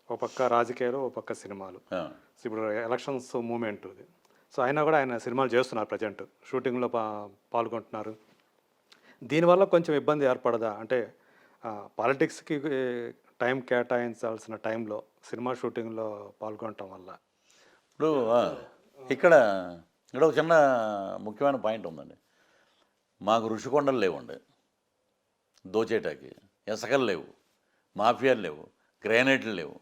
ఒక పక్క రాజకీయాలు, ఒక పక్క సినిమాలు. ఆ. సో ఇప్పుడు ఎలక్షన్స్ మూమెంట్ ఇది. సో అయినా కూడా ఆయన సినిమాలు చేస్తున్నారు ప్రజెంట్. షూటింగ్‌లో పాల్గొంటున్నారు. దీనివల్ల కొంచెం ఇబ్బంది ఏర్పడదా? అంటే పాలిటిక్స్‌కి టైం కేటాయించాల్సిన టైంలో సినిమా షూటింగ్‌లో పాల్గొనటం వల్ల. ఇప్పుడు ఇక్కడ ఇక్కడ ఒక చిన్న ముఖ్యమైన పాయింట్ ఉందండి. మాకు ఋషికొండలు లేవండి దోచేటాకి, ఇసకలు లేవు, మాఫియాలు లేవు, గ్రానైట్లు లేవు,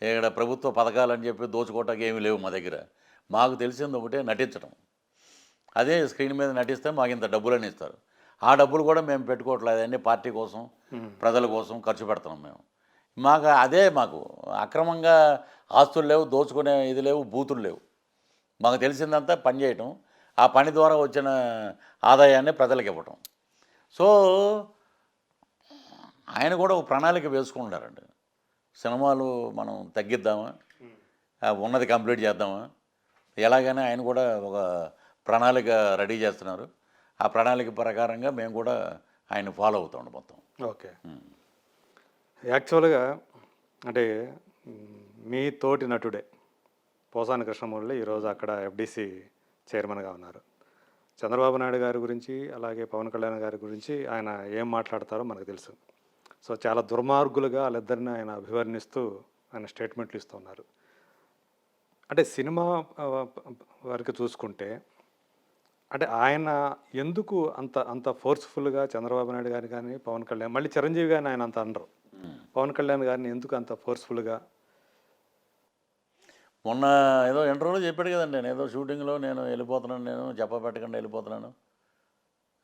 ఇక్కడ ప్రభుత్వ పథకాలని చెప్పి దోచుకోవటానికి ఏమీ లేవు మా దగ్గర. మాకు తెలిసింది ఒకటే నటించడం. అదే స్క్రీన్ మీద నటిస్తే మాకు ఇంత డబ్బులని ఇస్తారు. ఆ డబ్బులు కూడా మేము పెట్టుకోవట్లేదు, అన్నీ పార్టీ కోసం, ప్రజల కోసం ఖర్చు పెడుతున్నాం మేము. మాకు అక్రమంగా ఆస్తులు లేవు, దోచుకునే ఇది లేవు, బూతులు లేవు. మాకు తెలిసిందంతా పని చేయటం, ఆ పని ద్వారా వచ్చిన ఆదాయాన్ని ప్రజలకు ఇవ్వటం. సో ఆయన కూడా ఒక ప్రణాళిక వేసుకుంటారండి. సినిమాలు మనం తగ్గిద్దామా, ఉన్నది కంప్లీట్ చేద్దామా, ఎలాగైనా ఆయన కూడా ఒక ప్రణాళిక రెడీ చేస్తున్నారు. ఆ ప్రణాళిక ప్రకారంగా మేము కూడా ఆయన ఫాలో అవుతాం మొత్తం. ఓకే. యాక్చువల్గా అంటే మీ తోటి నటుడే పోసాని కృష్ణమూర్తి ఈరోజు అక్కడ ఎఫ్డీసీ చైర్మన్గా ఉన్నారు. చంద్రబాబు నాయుడు గారి గురించి అలాగే పవన్ కళ్యాణ్ గారి గురించి ఆయన ఏం మాట్లాడతారో మనకు తెలుసు. సో చాలా దుర్మార్గులుగా వాళ్ళిద్దరిని ఆయన అభివర్ణిస్తూ ఆయన స్టేట్మెంట్లు ఇస్తున్నారు. అంటే సినిమా వరకు చూసుకుంటే అంటే ఆయన ఎందుకు అంత అంత ఫోర్స్ఫుల్గా చంద్రబాబు నాయుడు గారిని కానీ పవన్ కళ్యాణ్, మళ్ళీ చిరంజీవి గారిని ఆయన అంత అనరు, పవన్ కళ్యాణ్ గారిని ఎందుకు అంత ఫోర్స్ఫుల్గా? మొన్న ఏదో ఇంటర్వ్యూలో చెప్పాడు కదండి, నేను ఏదో షూటింగ్లో నేను వెళ్ళిపోతున్నాను, నేను చెప్పబెట్టకుండా వెళ్ళిపోతున్నాను,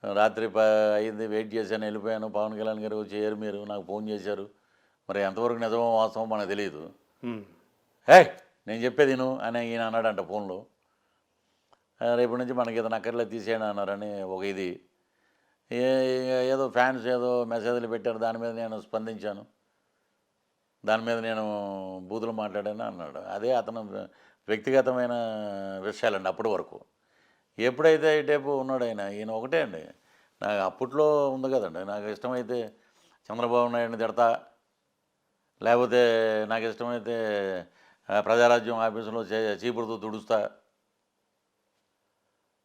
రాత్రి అయింది వెయిట్ చేశాను, వెళ్ళిపోయాను, పవన్ కళ్యాణ్ గారు వచ్చారు, మీరు నాకు ఫోన్ చేశారు, మరి ఎంతవరకు నిజమో వాస్తవం మనకు తెలియదు, హే నేను చెప్పేది నువ్వు అని ఈయన అన్నాడంట ఫోన్లో. రేపటి నుంచి మనకి ఏదైనా అక్కర్లేదు తీసేయడం అన్నారని ఒక ఇది ఏదో ఫ్యాన్స్ ఏదో మెసేజ్లు పెట్టారు, దాని మీద నేను స్పందించాను, దాని మీద నేను బూతులు మాట్లాడాను అన్నాడు. అదే అతను వ్యక్తిగతమైన విషయాలండి అప్పటి వరకు. ఎప్పుడైతే ఈ టైపు ఉన్నాడు ఈయన ఒకటే అండి, నాకు అప్పట్లో ఉంది కదండి, నాకు ఇష్టమైతే చంద్రబాబు నాయుడిని తిడతా, లేకపోతే నాకు ఇష్టమైతే ప్రజారాజ్యం ఆఫీసులో చీపురుతో తుడుస్తా,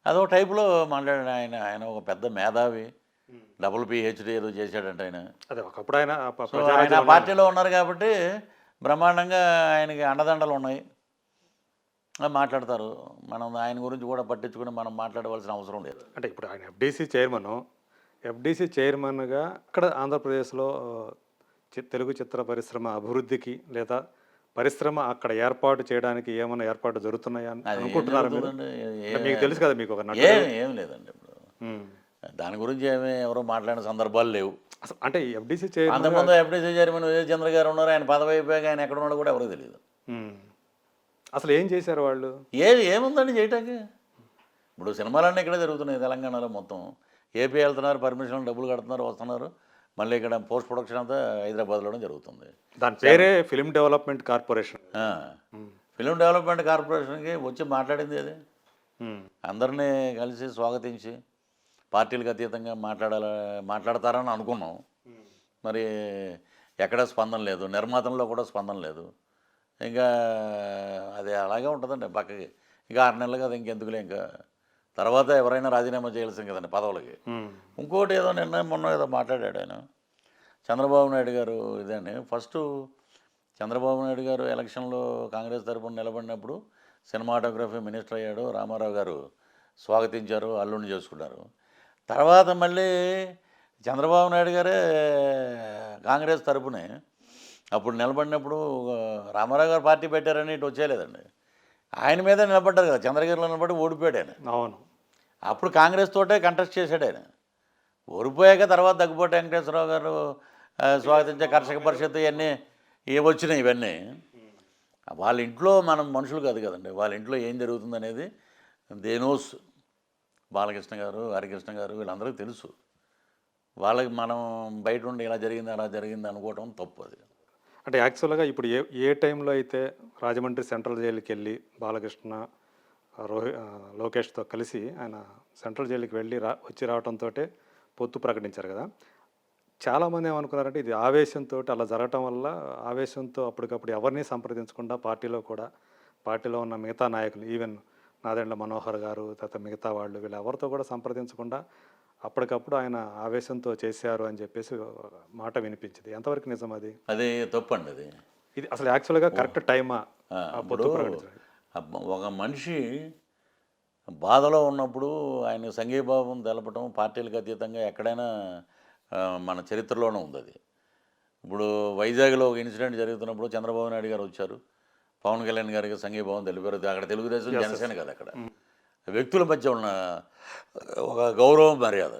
అదో టైపులో మాట్లాడాడు ఆయన. ఆయన ఒక పెద్ద మేధావి, డబుల్ PhD ఏదో చేశాడంట ఆయన. అదే ఒకప్పుడు ఆయన ఆయన పార్టీలో ఉన్నారు కాబట్టి బ్రహ్మాండంగా ఆయనకి అండదండలు ఉన్నాయి, మాట్లాడతారు. మనం ఆయన గురించి కూడా పట్టించుకుని మనం మాట్లాడవలసిన అవసరం లేదు. అంటే ఇప్పుడు ఆయన ఎఫ్డీసీ చైర్మన్గా అక్కడ ఆంధ్రప్రదేశ్లో తెలుగు చిత్ర పరిశ్రమ అభివృద్ధికి లేదా పరిశ్రమ అక్కడ ఏర్పాటు చేయడానికి ఏమైనా ఏర్పాటు జరుగుతున్నాయా అనుకుంటున్నారు మీరు? మీకు తెలుసు కదా, మీకు ఒక ఏం లేదండి ఇప్పుడు దాని గురించి ఎవరో మాట్లాడిన సందర్భాలు లేవు. అంటే ఎఫ్డీసీ చైర్మన్, అంతకుముందు ఎఫ్డీసీ చైర్మన్ విజయ్ చంద్ర గారు ఉన్నారు, ఆయన పదవి అయిపోయాక ఆయన ఎక్కడ ఉన్నాడో కూడా ఎవరికి తెలియదు. అసలు ఏం చేశారు వాళ్ళు? ఏముందండి చేయటానికి? ఇప్పుడు సినిమాలన్నీ ఇక్కడే జరుగుతున్నాయి తెలంగాణలో మొత్తం. ఏపీ వెళ్తున్నారు, పర్మిషన్ డబ్బులు కడుతున్నారు, వస్తున్నారు, మళ్ళీ ఇక్కడ పోస్ట్ ప్రొడక్షన్ అంతా హైదరాబాద్లోనే జరుగుతుంది. దాని పేరే film development corporation. Film development కార్పొరేషన్కి వచ్చి మాట్లాడింది అది. అందరినీ కలిసి స్వాగతించి పార్టీలకు అతీతంగా మాట్లాడతారని అనుకున్నాం. మరి ఎక్కడ స్పందన లేదు, నిర్మాతంలో కూడా స్పందన లేదు. ఇంకా అది అలాగే ఉంటుందండి పక్కకి. ఇంకా 6 నెలలు కదా, ఇంకెందుకులే, ఇంకా తర్వాత ఎవరైనా రాజీనామా చేయాల్సింది కదండి పదవులకి. ఇంకోటి ఏదో మొన్న ఏదో మాట్లాడాడు ఆయన, చంద్రబాబు నాయుడు గారు ఇదండి. ఫస్ట్ చంద్రబాబు నాయుడు గారు ఎలక్షన్లో కాంగ్రెస్ తరఫున నిలబడినప్పుడు సినిమాటోగ్రఫీ మినిస్టర్ అయ్యాడు, రామారావు గారు స్వాగతించారు, అల్లుడిని చేసుకున్నారు. తర్వాత మళ్ళీ చంద్రబాబు నాయుడు గారే కాంగ్రెస్ తరఫునే అప్పుడు నిలబడినప్పుడు రామారావు గారు పార్టీ పెట్టారని ఇటు వచ్చేయలేదండి, ఆయన మీదే నిలబడ్డారు కదా, చంద్రగిరిలో నిలబడి ఓడిపోయాడు ఆయన. అవును, అప్పుడు కాంగ్రెస్ తోటే కంటెస్ట్ చేశాడు ఆయన. ఓడిపోయాక తర్వాత దగ్గుబాటి వెంకటేశ్వరరావు గారు స్వాగతించే కర్షక పరిషత్ ఇవన్నీ వచ్చినాయి. ఇవన్నీ వాళ్ళ ఇంట్లో మనం మనుషులు కాదు కదండి, వాళ్ళ ఇంట్లో ఏం జరుగుతుంది అనేది దేనోస్. బాలకృష్ణ గారు, హరికృష్ణ గారు వీళ్ళందరికీ తెలుసు. వాళ్ళకి మనం బయట ఉండి ఇలా జరిగింది అలా జరిగింది అనుకోవటం తప్పు. అది అంటే యాక్చువల్గా ఇప్పుడు ఏ టైంలో అయితే రాజమండ్రి సెంట్రల్ జైలుకి వెళ్ళి బాలకృష్ణ లోకేష్తో కలిసి ఆయన సెంట్రల్ జైలుకి వెళ్ళి వచ్చి రావడంతో పొత్తు ప్రకటించారు కదా, చాలామంది ఏమనుకున్నారంటే ఇది ఆవేశంతో అలా జరగటం వల్ల ఆవేశంతో అప్పటికప్పుడు ఎవరిని సంప్రదించకుండా పార్టీలో ఉన్న మిగతా నాయకులు ఈవెన్ నాదెండ్ల మనోహర్ గారు తర్వాత మిగతా వాళ్ళు వీళ్ళు ఎవరితో కూడా సంప్రదించకుండా అప్పటికప్పుడు ఆయన ఆవేశంతో చేశారు అని చెప్పేసి మాట వినిపించింది. ఎంతవరకు నిజం అది? అది తప్పండి అది. ఇది అసలు యాక్చువల్గా కరెక్ట్ టైమా ఆ, ఆ ఇప్పుడు పొత్తు ప్రకటించడానికి? ఒక మనిషి బాధలో ఉన్నప్పుడు ఆయన సంఘీభావం తెలపడం పార్టీలకు అతీతంగా ఎక్కడైనా మన చరిత్రలోనే ఉంది అది. ఇప్పుడు వైజాగ్లో ఒక ఇన్సిడెంట్ జరుగుతున్నప్పుడు చంద్రబాబు నాయుడు గారు వచ్చారు, పవన్ కళ్యాణ్ గారికి సంఘీభావం తెలిపారు. అక్కడ తెలుగుదేశం జనసేన కదా, అక్కడ వ్యక్తుల మధ్య ఉన్న ఒక గౌరవం మర్యాద.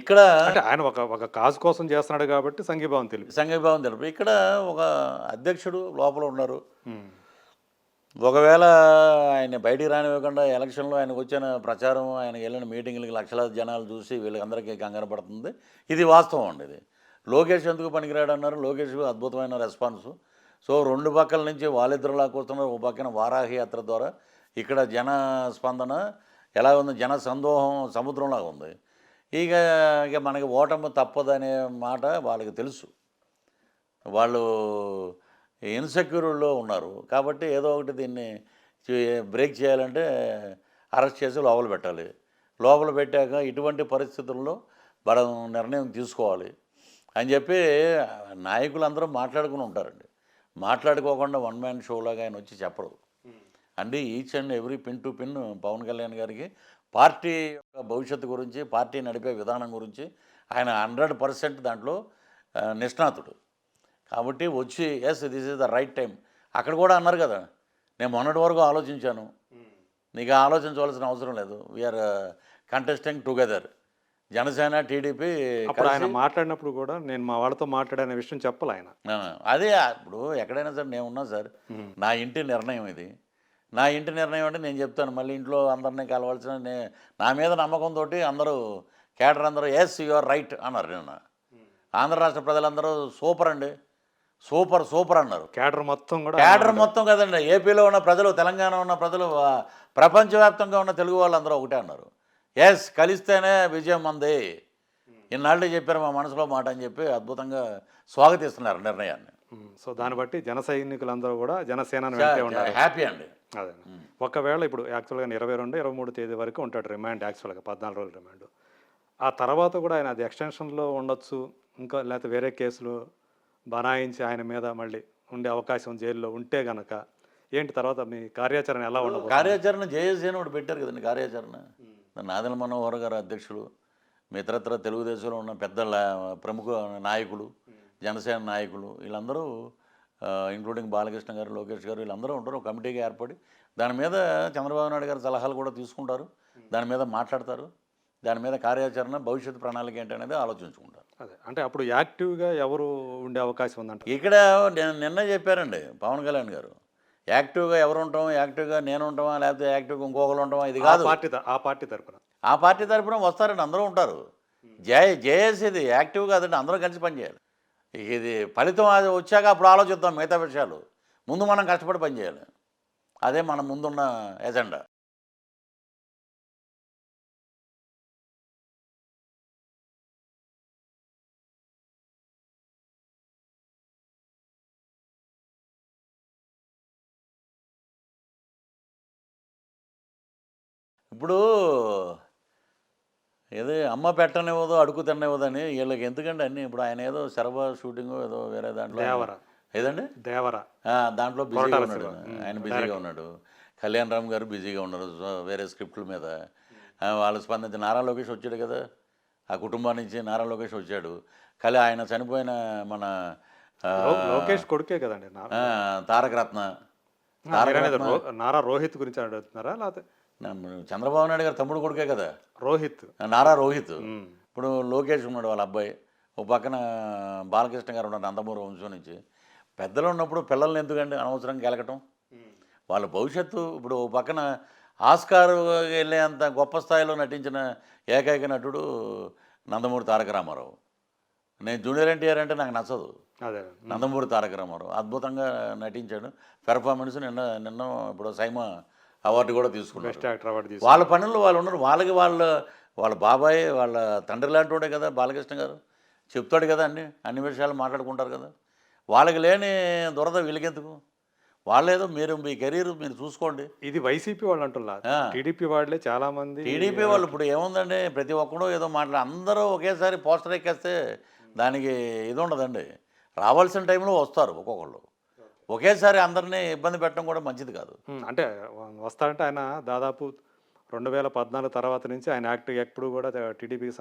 ఇక్కడ అంటే ఆయన ఒక కాజ్ కోసం చేస్తున్నాడు కాబట్టి సంఘీభావం తెలిపి సంఘీభావం తెలిపారు. ఇక్కడ ఒక అధ్యక్షుడు లోపల ఉన్నారు. ఉమ్. ఒకవేళ ఆయన బయటికి రానివ్వకుండా ఎలక్షన్లో ఆయనకు వచ్చిన ప్రచారం, ఆయనకి వెళ్ళిన మీటింగ్లకి లక్షలాది జనాలు చూసి వీళ్ళకందరికీ కంగారు పడుతుంది. ఇది వాస్తవం అండి. ఇది లోకేష్ ఎందుకు పనికిరాడు అన్నారు. లోకేష్ అద్భుతమైన రెస్పాన్స్. సో రెండు పక్కల నుంచి వాళ్ళిద్దరులా కూర్చున్నారు. ఒక పక్కన వారాహి యాత్ర ద్వారా ఇక్కడ జన స్పందన ఎలా ఉంది, జన సందోహం సముద్రంలాగా ఉంది. ఇక మనకి ఓటమి తప్పదనే మాట వాళ్ళకి తెలుసు. వాళ్ళు ఇన్సెక్యూర్లో ఉన్నారు కాబట్టి ఏదో ఒకటి దీన్ని బ్రేక్ చేయాలంటే అరెస్ట్ చేసి లోపల పెట్టాలి. లోపల పెట్టాక ఇటువంటి పరిస్థితుల్లో మనం నిర్ణయం తీసుకోవాలి అని చెప్పి నాయకులందరూ మాట్లాడుకుని ఉంటారండి. మాట్లాడుకోకుండా వన్ మ్యాన్ షోలాగా ఆయన వచ్చి చెప్పరు అండి. Each and every pin to pin Pawan Kalyan గారికి పార్టీ యొక్క భవిష్యత్తు గురించి, పార్టీ నడిపే విధానం గురించి ఆయన 100% దాంట్లో నిష్ణాతుడు. కాబట్టి వచ్చి yes this is the right time. అక్కడ కూడా అన్నారు కదా, నేను మొన్నటి వరకు ఆలోచించాను, నీకు ఆలోచించవలసిన అవసరం లేదు, we are contesting together, Janasena TDP. అప్పుడు ఆయన మాట్లాడినప్పుడు కూడా నేను మా వాళ్ళతో మాట్లాడే విషయం చెప్పాలి ఆయన. అదే ఇప్పుడు ఎక్కడైనా సరే నేను ఉన్నా సార్, నా ఇంటి నిర్ణయం ఇది. నా ఇంటి నిర్ణయం అంటే నేను చెప్తాను. మళ్ళీ ఇంట్లో అందరినీ కలవాల్సిన నా మీద నమ్మకంతో అందరూ కేడర్ అందరూ ఎస్ యు ఆర్ రైట్ అన్నారు. నిన్న ఆంధ్ర రాష్ట్ర ప్రజలందరూ సూపర్ అండి, సూపర్ సూపర్ అన్నారు. క్యాడర్ మొత్తం కూడా క్యాడర్ మొత్తం కదండి, ఏపీలో ఉన్న ప్రజలు, తెలంగాణ ఉన్న ప్రజలు, ప్రపంచవ్యాప్తంగా ఉన్న తెలుగు వాళ్ళందరూ ఒకటే అన్నారు. ఎస్ కలిస్తేనే విజయం మంది, ఇన్నాళ్ళే చెప్పారు మా మనసులో మాట అని చెప్పి అద్భుతంగా స్వాగతిస్తున్నారు నిర్ణయాన్ని. సో దాన్ని బట్టి జన సైనికులందరూ కూడా జనసేన హ్యాపీ అండి. అదే ఒకవేళ ఇప్పుడు యాక్చువల్గా 22, 23 తేదీ వరకు ఉంటాడు రిమాండ్, యాక్చువల్గా 14 రోజులు రిమాండ్. ఆ తర్వాత కూడా ఆయన అది ఎక్స్టెన్షన్లో ఉండొచ్చు, ఇంకా లేకపోతే వేరే కేసులు బనాయించి ఆయన మీద మళ్ళీ ఉండే అవకాశం జైల్లో ఉంటే గనక ఏంటి తర్వాత మీ కార్యాచరణ ఎలా ఉండదు? కార్యాచరణ జేఏసీ అని ఒకటి పెట్టారు కదండి కార్యాచరణ. నాదెండ్ల మనోహర్ గారు అధ్యక్షులు, మిత్రత్ర తెలుగుదేశంలో ఉన్న పెద్ద ప్రముఖ నాయకులు, జనసేన నాయకులు, వీళ్ళందరూ ఇంక్లూడింగ్ బాలకృష్ణ గారు, లోకేష్ గారు, వీళ్ళందరూ ఉంటారు. ఒక కమిటీగా ఏర్పడి దాని మీద చంద్రబాబు నాయుడు గారి సలహాలు కూడా తీసుకుంటారు, దాని మీద మాట్లాడతారు, దాని మీద కార్యాచరణ భవిష్యత్తు ప్రణాళిక ఏంటనేది ఆలోచించుకుంటారు. అదే అంటే అప్పుడు యాక్టివ్గా ఎవరు ఉండే అవకాశం ఉందంట? ఇక్కడ నిన్న చెప్పారండి పవన్ కళ్యాణ్ గారు, యాక్టివ్గా ఎవరు ఉంటాం, యాక్టివ్గా నేను ఉంటామా, లేకపోతే యాక్టివ్గా ఇంకొకరు ఉంటామా, ఇది కాదు. ఆ పార్టీ తరపున వస్తారండి, అందరూ ఉంటారు. జేఏసీది యాక్టివ్ కాదండి, అందరూ కలిసి పనిచేయాలి. ఇది ఫలితం అది వచ్చాక అప్పుడు ఆలోచిద్దాం మిగతా విషయాలు. ముందు మనం కష్టపడి పనిచేయాలి, అదే మన ముందున్న ఎజెండా. ఇప్పుడు ఏదో అమ్మ పెట్టనివ్వదు అడుగు తిననివ్వదని వీళ్ళకి ఎందుకంటే అన్నీ. ఇప్పుడు ఆయన ఏదో శరభ షూటింగ్ ఏదో వేరే దాంట్లో ఏదండి దేవరా దాంట్లో బిజీగా ఉన్నాడు, ఆయన బిజీగా ఉన్నాడు. కళ్యాణ్ రామ్ గారు బిజీగా ఉన్నారు వేరే స్క్రిప్ట్ల మీద. వాళ్ళు స్పందించి నారా లోకేష్ వచ్చాడు కదా, ఆ కుటుంబం నుంచి నారా లోకేష్ వచ్చాడు. ఆయన చనిపోయిన మన లోకేష్ కొడుకే కదండి తారక రత్న. నారా రోహిత్ గురించి అడుగుతున్నారా? లేకపోతే చంద్రబాబు నాయుడు గారు తమ్ముడు కొడుకే కదా రోహిత్, నారా రోహిత్. ఇప్పుడు లోకేష్ ఉన్నాడు వాళ్ళ అబ్బాయి, ఒక పక్కన బాలకృష్ణ గారు ఉన్నారు నందమూరి వంశం నుంచి. పెద్దలు ఉన్నప్పుడు పిల్లల్ని ఎందుకండి అనవసరంగా గెలకటం? వాళ్ళ భవిష్యత్తు. ఇప్పుడు ఒక పక్కన ఆస్కార్ వెళ్ళేంత గొప్ప స్థాయిలో నటించిన ఏకైక నటుడు నందమూరి తారక రామారావు. నేను జూనియర్ ఎన్టీఆర్ అంటే నాకు నచ్చదు. నందమూరి తారక రామారావు అద్భుతంగా నటించాడు. పెర్ఫార్మెన్స్ నిన్న ఇప్పుడు సైమా అవార్డు కూడా తీసుకున్నారు. వాళ్ళ పనుల్లో వాళ్ళు ఉన్నారు. వాళ్ళ బాబాయ్ వాళ్ళ తండ్రి లాంటి వాడే కదా బాలకృష్ణ గారు. చెప్తాడు కదా అన్ని విషయాలు మాట్లాడుకుంటారు కదా. వాళ్ళకి లేని దురద వీళ్ళకెందుకు? వాళ్ళేదో మీరు మీ కెరీర్ మీరు చూసుకోండి. ఇది వైసీపీ వాళ్ళు అంటున్నారు. ఆ. టీడీపీ వాళ్ళే చాలా మంది టీడీపీ వాళ్ళు ఇప్పుడు ఏముందండి, ప్రతి ఒక్కడు ఏదో అందరూ ఒకేసారి పోస్టర్ ఎక్కేస్తే దానికి ఇది ఉండదండి. రావాల్సిన టైంలో వస్తారు ఒక్కొక్కళ్ళు. ఒకేసారి అందరినీ ఇబ్బంది పెట్టడం కూడా మంచిది కాదు. అంటే వస్తారంటే ఆయన దాదాపు 2014 తర్వాత నుంచి ఆయన యాక్టివ్ ఎప్పుడు కూడా టీడీపీకి